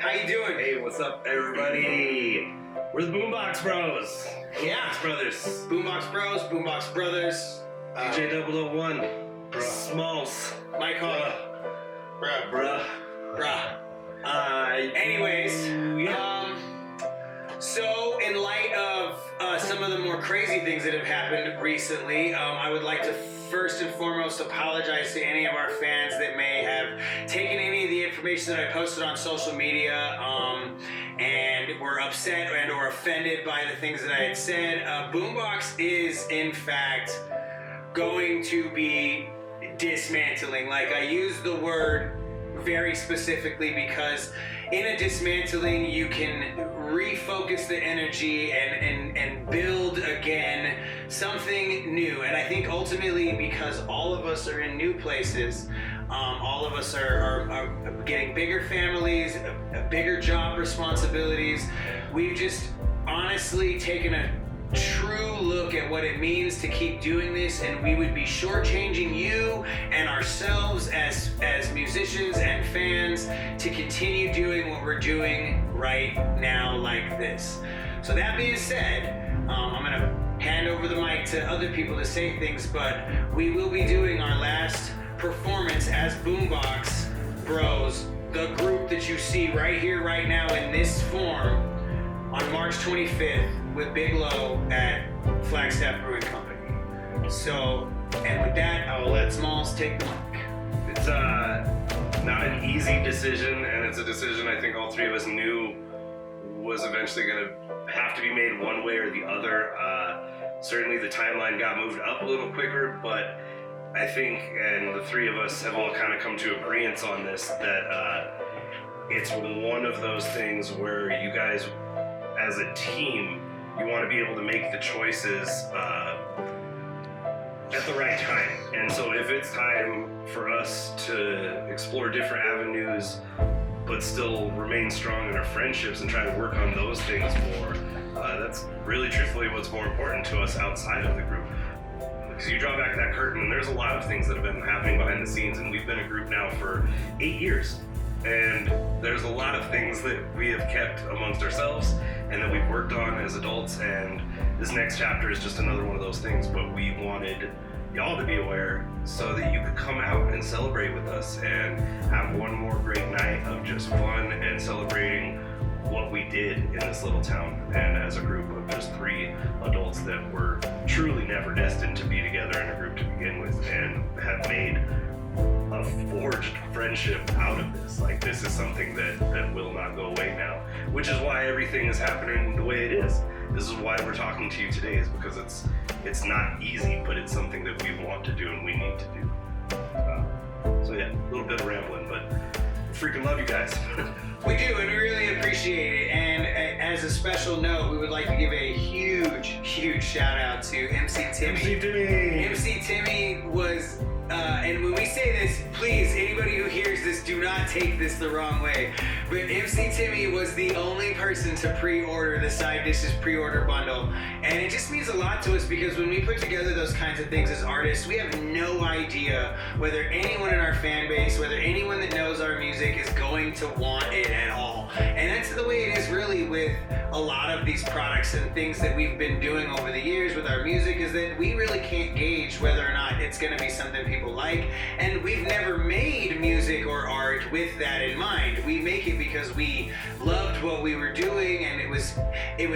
How you doing? Hey, what's up, everybody? We're the Boombox Bros. Yeah. Boombox Brothers. Boombox Brothers. DJ 001. Smalls. Mike Hall. Bruh. Anyways, so in light of some of the more crazy things that have happened recently, I would like to first and foremost apologize to any of our fans that may have taken any of the information that I posted on social media and were upset and or offended by the things that I had said. Boombox is in fact going to be dismantling. Like, I use the word very specifically because in a dismantling you can refocus the energy and build again something new. And I think ultimately, because all of us are in new places, all of us are getting bigger families, bigger job responsibilities, we've just honestly taken a true look at what it means to keep doing this, and we would be shortchanging you and ourselves as musicians and fans to continue doing what we're doing right now like this. So that being said, I'm gonna hand over the mic to other people to say things, but we will be doing our last performance as Boombox Bros, the group that you see right here, right now in this form, on March 25th with Big Low at Flagstaff Brewing Company. So, and with that, I'll let Smalls take the mic. It's not an easy decision, and it's a decision I think all three of us knew was eventually going to have to be made one way or the other. Certainly the timeline got moved up a little quicker, but I think, and the three of us have all kind of come to agreement on this, that it's one of those things where you guys, as a team, you want to be able to make the choices at the right time. And so if it's time for us to explore different avenues but still remain strong in our friendships and try to work on those things more, that's really truthfully what's more important to us outside of the group. Because you draw back that curtain and there's a lot of things that have been happening behind the scenes, and we've been a group now for 8 years. And there's a lot of things that we have kept amongst ourselves and that we've worked on as adults, and this next chapter is just another one of those things. But we wanted y'all to be aware so that you could come out and celebrate with us and have one more great night of just fun and celebrating what we did in this little town, and as a group of just three adults that were truly never destined to be together in a group to begin with, and have made a forged friendship out of this. Like, this is something that will not go away now, which is why everything is happening the way it is. This is why we're talking to you today, is because it's not easy, but it's something that we want to do and we need to do. So yeah, a little bit of rambling, but we freaking love you guys. We do, and we really appreciate it. And as a special note, we would like to give a huge shout out to MC Timmy. MC Timmy was, and when we say this, please, anybody who hears this, do not take this the wrong way, but MC Timmy was the only person to pre-order the Side Dishes pre-order bundle. And it just means a lot to us, because when we put together those kinds of things as artists, we have no idea whether anyone in our fan base, whether anyone that knows our music is going to want it at all. And that's the way it is really with a lot of these products and things that we've been doing over the years with our music, is that we really can't gauge whether or not it's going to be something people like. And we've never made music or art with that in mind. We make it because we loved what we were doing, and it was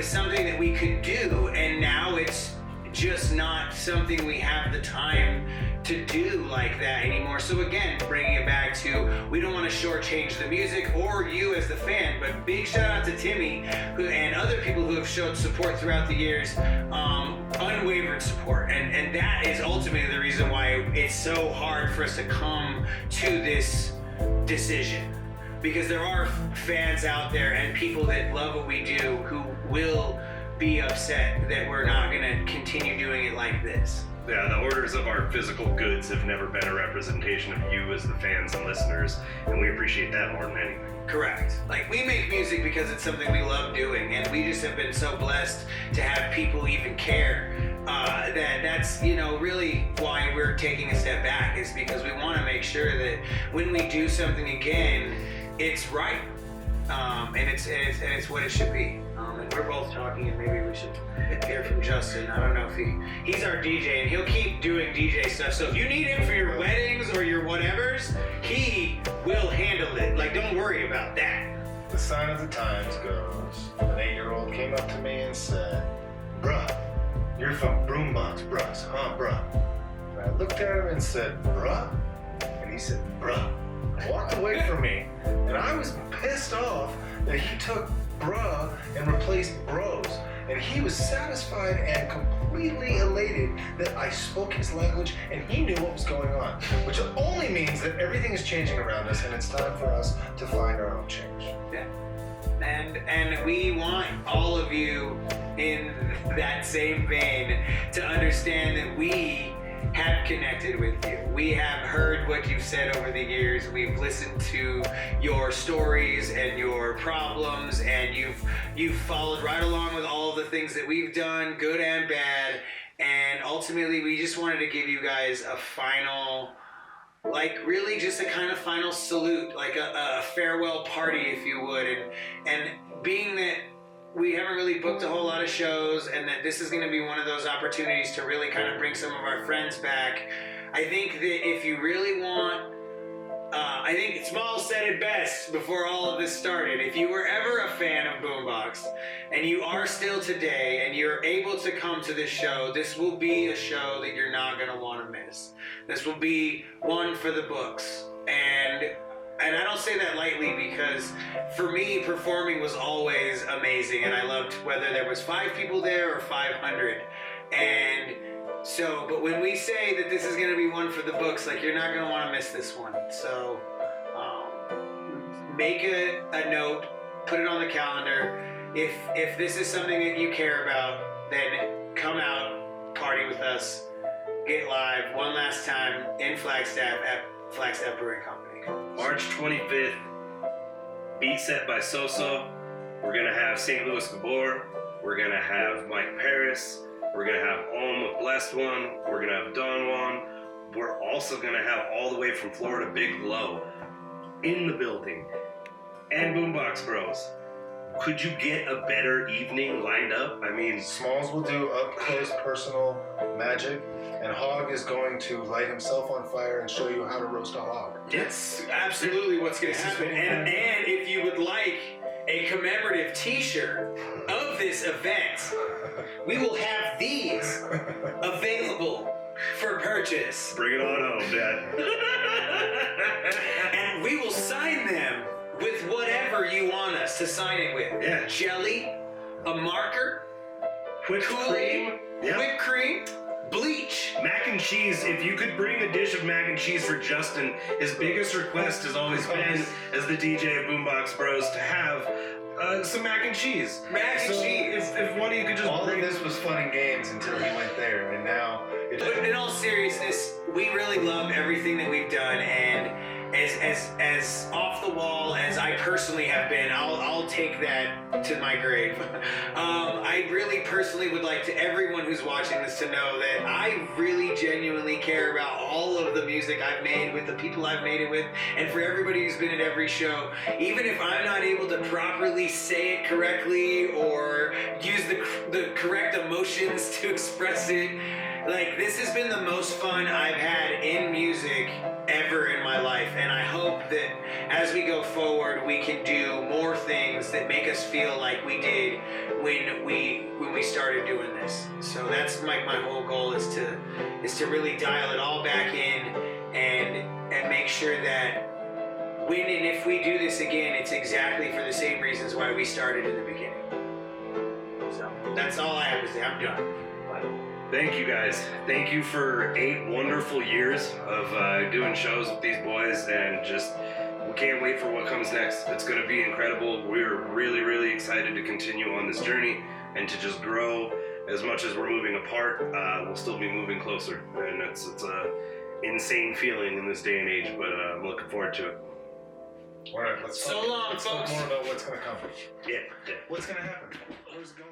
something that we could do. And now it's just not something we have the time to do like that anymore. So again, bringing it back to, we don't want to shortchange the music or you as the fan, but big shout out to Timmy and other people who have showed support throughout the years, unwavering support. And that is ultimately the reason why it's so hard for us to come to this decision. Because there are fans out there and people that love what we do who will be upset that we're not going to continue doing it like this. Yeah, the orders of our physical goods have never been a representation of you as the fans and listeners, and we appreciate that more than anything. Correct. Like, we make music because it's something we love doing, and we just have been so blessed to have people even care. That's, really why we're taking a step back, is because we want to make sure that when we do something again, it's right. and it's what it should be. And we're both talking, and maybe we should hear from Justin. I don't know if he's our DJ, and he'll keep doing DJ stuff. So if you need him for your weddings or your whatevers, he will handle it. Like, don't worry about that. The sign of the times goes, an 8-year-old came up to me and said, "Bruh, you're from Boombox Bros, huh, bruh?" And I looked at him and said, "Bruh?" And he said, "Bruh." Walked away from me, and I was pissed off that he took bruh and replaced bros, and he was satisfied and completely elated that I spoke his language and he knew what was going on, which only means that everything is changing around us and it's time for us to find our own change. Yeah. And we want all of you in that same vein to understand that we have connected with you. We have heard what you've said over the years. We've listened to your stories and your problems, and you've followed right along with all of the things that we've done, good and bad. And ultimately, we just wanted to give you guys a final, like, really just a kind of final salute, like a farewell party, if you would. And being that we haven't really booked a whole lot of shows, and that this is going to be one of those opportunities to really kind of bring some of our friends back, I think that if you really want, I think Small said it best before all of this started. If you were ever a fan of Boombox, and you are still today, and you're able to come to this show, this will be a show that you're not going to want to miss. This will be one for the books. And I don't say that lightly, because for me, performing was always amazing, and I loved whether there was 5 people there or 500. And so, but when we say that this is going to be one for the books, like, you're not going to want to miss this one. So make a note, put it on the calendar. If this is something that you care about, then come out, party with us, get live one last time in Flagstaff at Flagstaff Brewing Company. March 25th, beat set by Soso. We're gonna have St. Louis Gabor. We're gonna have Mike Paris. We're gonna have Om with Blessed One. We're gonna have Don Juan. We're also gonna have all the way from Florida Big Low in the building, and Boombox Bros. Could you get a better evening lined up? I mean, Smalls will do up close personal magic, and Hog is going to light himself on fire and show you how to roast a hog. That's absolutely what's going to happen. And if you would like a commemorative t-shirt of this event, we will have these available for purchase. bring it on home, Dad. And we will sign them with whatever you want us to sign it with. Yeah. Jelly, a marker, Whipped Kool-Aid, cream. Yeah. whipped cream, bleach. Mac and cheese. If you could bring a dish of mac and cheese for Justin, his biggest request has always been, as the DJ of Boombox Bros, to have some mac and cheese. Mac and cheese. If one of you could just All bring of this was fun and games until he went there, and now it's... But in all seriousness, we really love everything that we've done, and as off the wall as I personally have been, I'll take that to my grave. I really personally would like to everyone who's watching this to know that I really genuinely care about all of the music I've made with the people I've made it with, and for everybody who's been at every show. Even if I'm not able to properly say it correctly or use the correct emotions to express it, like, this has been the most fun I've had in music ever in my life, and I hope that as we go forward, we can do more things that make us feel like we did when we started doing this. So that's my whole goal is to really dial it all back in and make sure that when and if we do this again, it's exactly for the same reasons why we started in the beginning. So that's all I have to say. I'm done. Thank you guys. Thank you for 8 wonderful years of doing shows with these boys, and just we can't wait for what comes next. It's going to be incredible. We're really, really excited to continue on this journey and to just grow. As much as we're moving apart, we'll still be moving closer, and it's a insane feeling in this day and age, but I'm looking forward to it. All right, let's So long, talk folks. more about what's going to come. Yeah. What's going to happen? Where's it going?